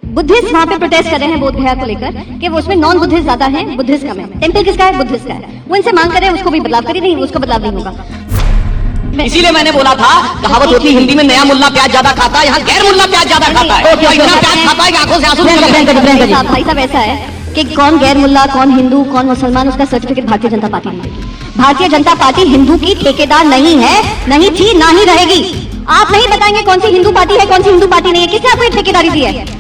Buddhist वहाँ पे protest कर रहे हैं बोध गया को लेकर कि वो उसमें नॉन बुद्धिस्ट ज्यादा है, बुद्धिस्ट कम है। टेम्पल किसका है? बुद्धिस्ट का है। वो इनसे मांग कर रहे हैं उसको भी बदलाव करिए, नहीं उसको बदलाव नहीं होगा। इसीलिए मैंने बोला था, कहावत होती हिंदी में, नया मुल्ला प्याज ज्यादा खाता है, यहाँ गैर मुल्ला प्याज ज्यादा खाता है। इतना प्याज खाता है कि आंखों से आंसू निकल रहे हैं। भाई साहब ऐसा है कि कौन गैर मुल्ला, कौन हिंदू, कौन मुसलमान, उसका सर्टिफिकेट भारतीय जनता पार्टी नहीं देगी। भारतीय जनता पार्टी हिंदू की ठेकेदार नहीं है, नहीं थी, ना ही रहेगी। आप नहीं बताएंगे कौन सी हिंदू पार्टी है, कौन सी हिंदू पार्टी नहीं है? किसने आपको ठेकेदारी दी है?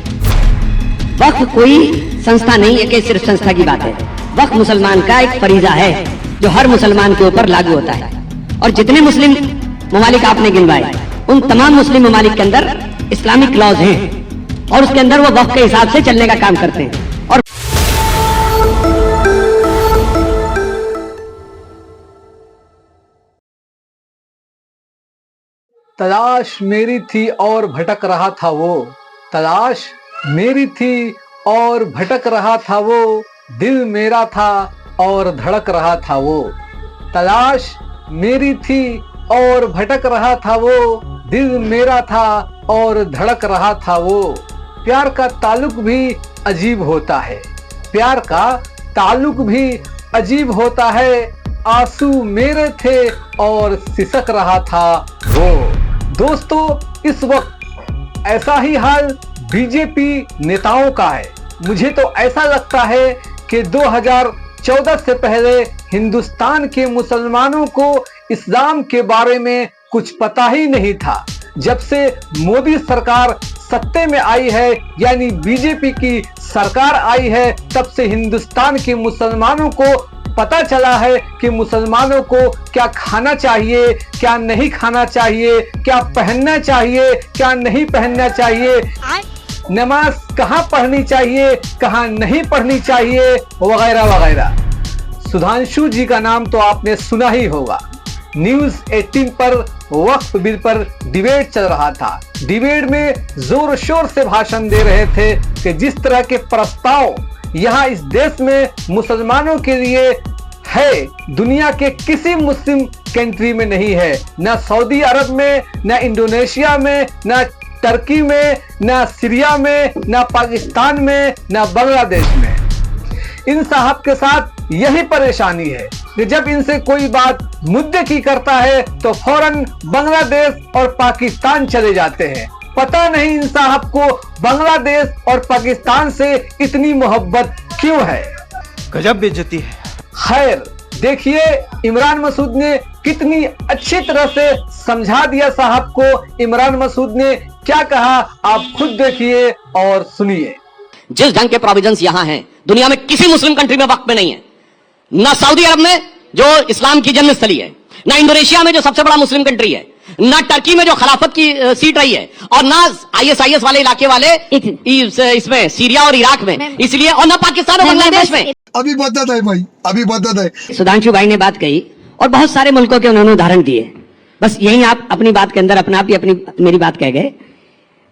वक्फ कोई संस्था नहीं है कि सिर्फ संस्था की बात है। वक्फ मुसलमान का एक फरीजा है जो हर मुसलमान के ऊपर लागू होता है। और जितने मुस्लिम ममालिक आपने गिनवाए, उन तमाम मुस्लिम ममालिक के अंदर इस्लामिक लॉज हैं और उसके अंदर वो वक्फ के हिसाब से चलने का काम करते हैं। और तलाश मेरी थी और भटक रहा था वो, तलाश मेरी थी और भटक रहा था वो, दिल मेरा था और धड़क रहा था वो। तलाश मेरी थी और भटक रहा था वो, दिल मेरा था और धड़क रहा था वो। प्यार का ताल्लुक भी अजीब होता है, प्यार का ताल्लुक भी अजीब होता है। आंसू मेरे थे और सिसक रहा था वो। दोस्तों, इस वक्त ऐसा ही हाल बीजेपी नेताओं का है। मुझे तो ऐसा लगता है कि 2014 से पहले हिंदुस्तान के मुसलमानों को इस्लाम के बारे में कुछ पता ही नहीं था। जब से मोदी सरकार सत्ते में आई है, यानी बीजेपी की सरकार आई है, तब से हिंदुस्तान के मुसलमानों को पता चला है कि मुसलमानों को क्या खाना चाहिए, क्या नहीं खाना चाहिए, क्या पहनना चाहिए, क्या नहीं पहनना चाहिए, नमाज कहाँ पढ़नी चाहिए, कहाँ नहीं पढ़नी चाहिए, वगैरह वगैरह। सुधांशु जी का नाम तो आपने सुना ही होगा। न्यूज 18 पर वक्फ बिल पर डिबेट चल रहा था। डिबेट में जोर शोर से भाषण दे रहे थे कि जिस तरह के प्रस्ताव यहाँ इस देश में मुसलमानों के लिए है, दुनिया के किसी मुस्लिम कंट्री में नहीं है। न सऊदी अरब में, न इंडोनेशिया में, न टर्की में, न सीरिया में, न पाकिस्तान में, न बांग्लादेश में। इन साहब के साथ यही परेशानी है कि जब इनसे कोई बात मुद्दे की करता है तो फौरन बांग्लादेश और पाकिस्तान चले जाते हैं। पता नहीं इन साहब को बांग्लादेश और पाकिस्तान से इतनी मोहब्बत क्यों है। गजब बेइज्जती है। खैर, देखिए इमरान मसूद ने कितनी अच्छी तरह से समझा दिया साहब को। इमरान मसूद ने क्या कहा, आप खुद देखिए और सुनिए। जिस ढंग के प्रोविजंस यहाँ हैं, दुनिया में किसी मुस्लिम कंट्री में वक्त में नहीं है। ना सऊदी अरब में जो इस्लाम की जन्मस्थली है, ना इंडोनेशिया में जो सबसे बड़ा मुस्लिम कंट्री है, ना टर्की में जो खिलाफत की सीट रही है, और ना आईएसआईएस वाले इलाके वाले इसमें सीरिया और इराक में, इसलिए, और ना पाकिस्तान और बांग्लादेश में। अभी बदत है भाई, अभी बदत है। सुधांशु भाई ने बात कही और बहुत सारे मुल्कों के उन्होंने उदाहरण दिए। बस यही आप अपनी बात के अंदर अपना आप ही अपनी मेरी बात कह गए।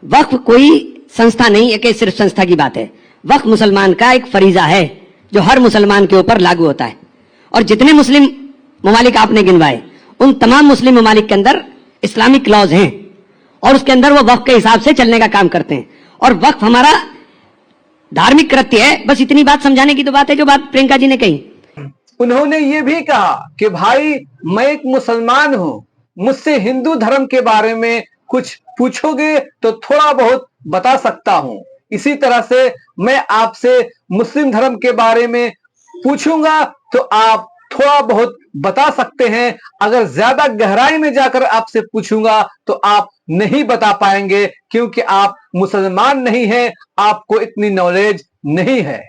वक्फ कोई संस्था नहीं है कि सिर्फ संस्था की बात है। वक्फ मुसलमान का एक फरीजा है जो हर मुसलमान के ऊपर लागू होता है। और जितने मुस्लिम ममालिक आपने गिनवाए, उन तमाम मुस्लिम ममालिक के अंदर इस्लामिक लॉज हैं और उसके अंदर वो वक्फ के हिसाब से चलने का काम करते हैं। और वक्फ हमारा धार्मिक कृत्य है। बस इतनी बात समझाने की तो बात है जो बात प्रियंका जी ने कही। उन्होंने ये भी कहा कि भाई मैं एक मुसलमान हूं, मुझसे हिंदू धर्म के बारे में कुछ पूछोगे तो थोड़ा बहुत बता सकता हूं। इसी तरह से मैं आपसे मुस्लिम धर्म के बारे में पूछूंगा तो आप थोड़ा बहुत बता सकते हैं। अगर ज्यादा गहराई में जाकर आपसे पूछूंगा तो आप नहीं बता पाएंगे, क्योंकि आप मुसलमान नहीं हैं, आपको इतनी नॉलेज नहीं है।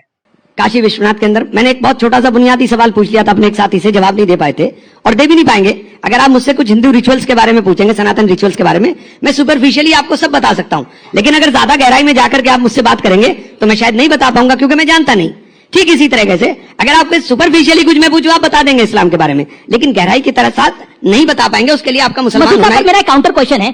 काशी विश्वनाथ के अंदर मैंने एक बहुत छोटा सा बुनियादी सवाल पूछ लिया था अपने एक साथी से, जवाब नहीं दे पाए थे और दे भी नहीं पाएंगे। अगर आप मुझसे कुछ हिंदू रिचुअल्स के बारे में पूछेंगे, सनातन रिचुअल्स के बारे में, मैं सुपरफिशियली आपको सब बता सकता हूं, लेकिन अगर ज्यादा गहराई में जाकर के आप मुझसे बात करेंगे तो मैं शायद नहीं बता पाऊंगा, क्योंकि मैं जानता नहीं। ठीक इसी तरीके से अगर आपको सुपरफिशियली कुछ मैं पूछूं, आप बता देंगे इस्लाम के बारे में, लेकिन गहराई की तरह साथ नहीं बता पाएंगे। उसके लिए आपका मुसलमान होना है। मेरा काउंटर क्वेश्चन है।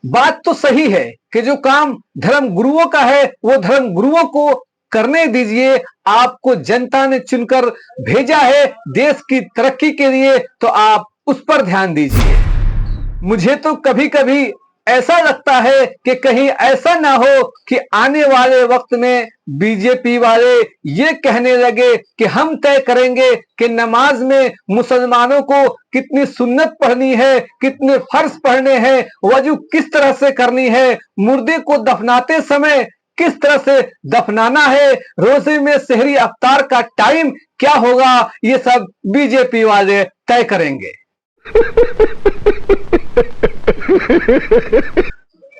बात तो सही है कि जो काम धर्म गुरुओं का है वो धर्म गुरुओं को करने दीजिए। आपको जनता ने चुनकर भेजा है देश की तरक्की के लिए, तो आप उस पर ध्यान दीजिए। मुझे तो कभी कभी ऐसा लगता है कि कहीं ऐसा ना हो कि आने वाले वक्त में बीजेपी वाले ये कहने लगे कि हम तय करेंगे कि नमाज में मुसलमानों को कितनी सुन्नत पढ़नी है, कितने फर्ज पढ़ने हैं, वजू किस तरह से करनी है, मुर्दे को दफनाते समय किस तरह से दफनाना है, रोजे में सहरी अफ्तार का टाइम क्या होगा, ये सब बीजेपी वाले तय करेंगे।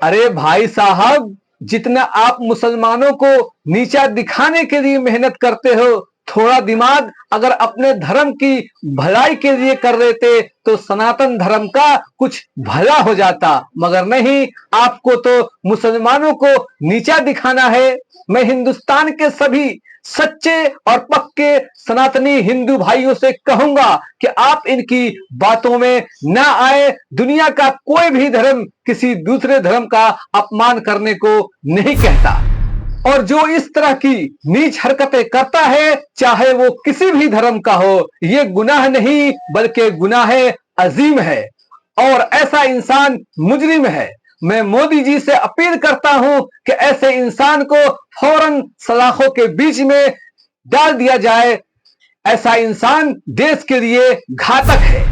अरे भाई साहब, जितना आप मुसलमानों को नीचा दिखाने के लिए मेहनत करते हो, थोड़ा दिमाग अगर अपने धर्म की भलाई के लिए कर देते तो सनातन धर्म का कुछ भला हो जाता, मगर नहीं, आपको तो मुसलमानों को नीचा दिखाना है। मैं हिंदुस्तान के सभी सच्चे और पक्के सनातनी हिंदू भाइयों से कहूंगा कि आप इनकी बातों में ना आए। दुनिया का कोई भी धर्म किसी दूसरे धर्म का अपमान करने को नहीं कहता, और जो इस तरह की नीच हरकतें करता है, चाहे वो किसी भी धर्म का हो, ये गुनाह नहीं बल्कि गुनाह अजीम है, और ऐसा इंसान मुजरिम है। मैं मोदी जी से अपील करता हूं कि ऐसे इंसान को फौरन सलाखों के बीच में डाल दिया जाए। ऐसा इंसान देश के लिए घातक है।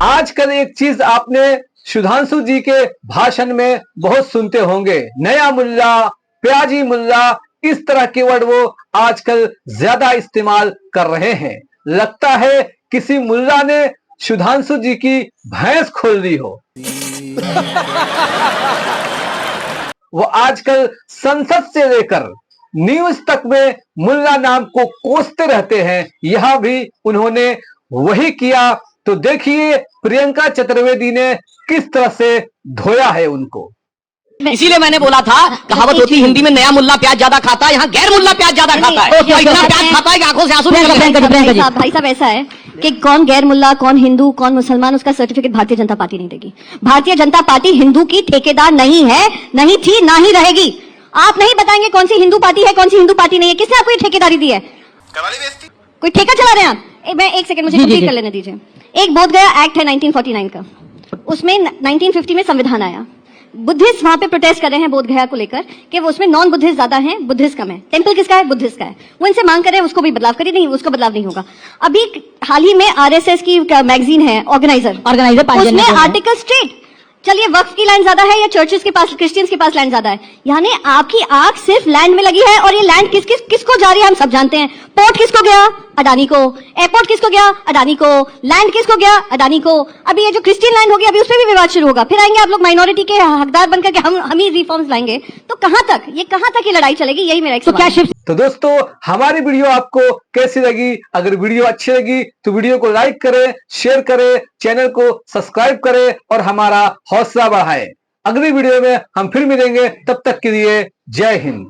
आजकल एक चीज आपने सुधांशु जी के भाषण में बहुत सुनते होंगे, नया मुल्ला, प्याजी मुल्ला, इस तरह के वर्ड वो आजकल ज्यादा इस्तेमाल कर रहे हैं। लगता है किसी मुल्ला ने सुधांशु जी की भैंस खोल दी हो। वो आजकल संसद से लेकर न्यूज तक में मुल्ला नाम को कोसते रहते हैं। यहां भी उन्होंने वही किया, तो देखिए प्रियंका चतुर्वेदी ने किस तरह से धोया है उनको। इसीलिए मैंने बोला था, कहावत होती है हिंदी में, नया मुल्ला प्याज ज्यादा खाता है, यहाँ गैर मुल्ला प्याज ज्यादा खाता है। इतना प्याज खाता है कि आंखों से आंसू निकल रहे हैं। भाई साहब ऐसा है कि कौन गैर मुल्ला, कौन हिंदू, कौन मुसलमान, उसका सर्टिफिकेट भारतीय जनता पार्टी नहीं देगी। भारतीय जनता पार्टी हिंदू की ठेकेदार नहीं है, नहीं थी, ना ही रहेगी। आप नहीं बताएंगे कौन सी हिंदू पार्टी है, कौन सी हिंदू पार्टी नहीं है। किसने आपको ये ठेकेदारी दी है? कोई ठेका चला रहे हैं आप? मैं एक सेकंड, मुझे कंप्लीट कर लेने दीजिए। एक बोधगया एक्ट है 1949 का, उसमें 1950 में संविधान आया। बुद्धिस्ट वहां पे प्रोटेस्ट कर रहे हैं बोधगया को लेकर कि वो उसमें नॉन बुद्धिस्ट ज्यादा हैं, बुद्धिस्ट कम है। टेंपल किसका है? बुद्धिस्ट का है। वो इनसे मांग कर रहे हैं उसको भी बदलाव करिए। नहीं, उसको बदलाव नहीं होगा। अभी हाल ही में आरएसएस की मैगजीन है ऑर्गेनाइजर, उसमें आर्टिकल स्ट्रेट, चलिए वक्फ की लैंड ज्यादा है या चर्चेस के पास, क्रिश्चियंस के पास लैंड ज्यादा है, यानी आपकी आंख सिर्फ लैंड में लगी है। और ये लैंड किसको जा रही है हम सब जानते हैं। पोर्ट किसको गया? अडानी को। एयरपोर्ट किसको गया? अडानी को। लैंड किसको गया? अडानी को। अभी ये जो क्रिश्चियन लैंड होगी, अभी उस पर भी विवाद शुरू होगा। फिर आएंगे आप लोग माइनॉरिटी के हकदार बनकर के हम ही रिफॉर्म्स लाएंगे। तो कहां तक ये लड़ाई चलेगी? यही मेरा एक सवाल है। तो दोस्तों, हमारी वीडियो आपको कैसी लगी? अगर वीडियो अच्छी लगी तो वीडियो को लाइक करें, शेयर करें, चैनल को सब्सक्राइब करें और हमारा हौसला बढ़ाएं। अगली वीडियो में हम फिर मिलेंगे, तब तक के लिए जय हिंद।